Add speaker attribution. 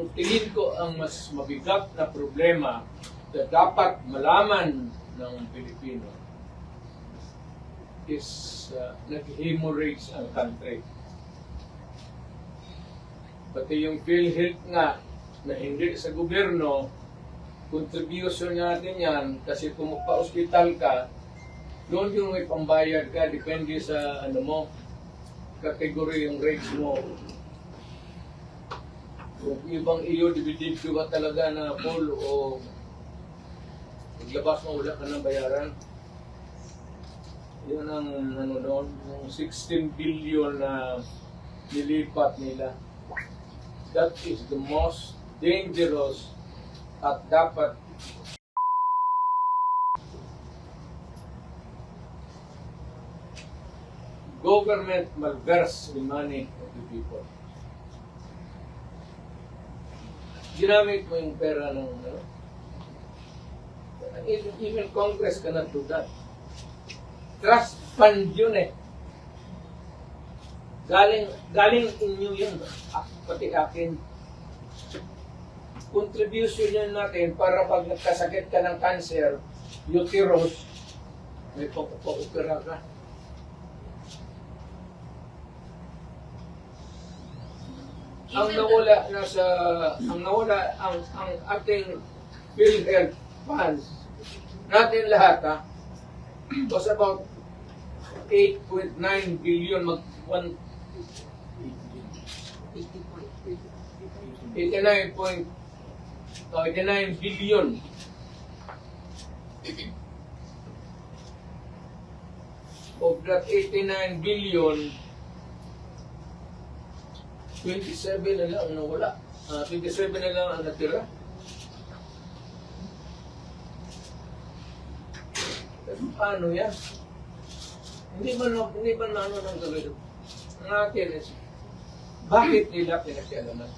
Speaker 1: ang tingin ko ang mas mabigat na problema na dapat malaman ng Pilipino is nag-hemorrhage ang country. Pati yung PhilHealth nga na hindi sa gobyerno, contribution natin yan kasi kung magpa-hospital ka, doon yung may pambayad ka, depende sa ano mo, category yung rates mo. Kung ibang iyo, dibidibyo ka talaga na full o maglabas mo, wala ka ng bayaran. Yun ang ano doon, yung 16 billion na nilipat nila. That is the most dangerous at dapat government malverse the money of the people. Ginamit mo yung pera ng ano? Even Congress cannot do that. Trust fund yun eh. Galing inyo yun. Pati akin. Contribution yun natin para pag nagkasakit ka ng cancer, uterus, may pag-opera ka. Ang ating PhilHealth funds natin lahat was about 8.9 billion 89 billion. Of that 89 billion, 27 na lang ang nawala. 27 na lang ang natira. Paano yan? Hindi ba na ano nang gagawin? Ang atin is, bakit nila pinagsialaman?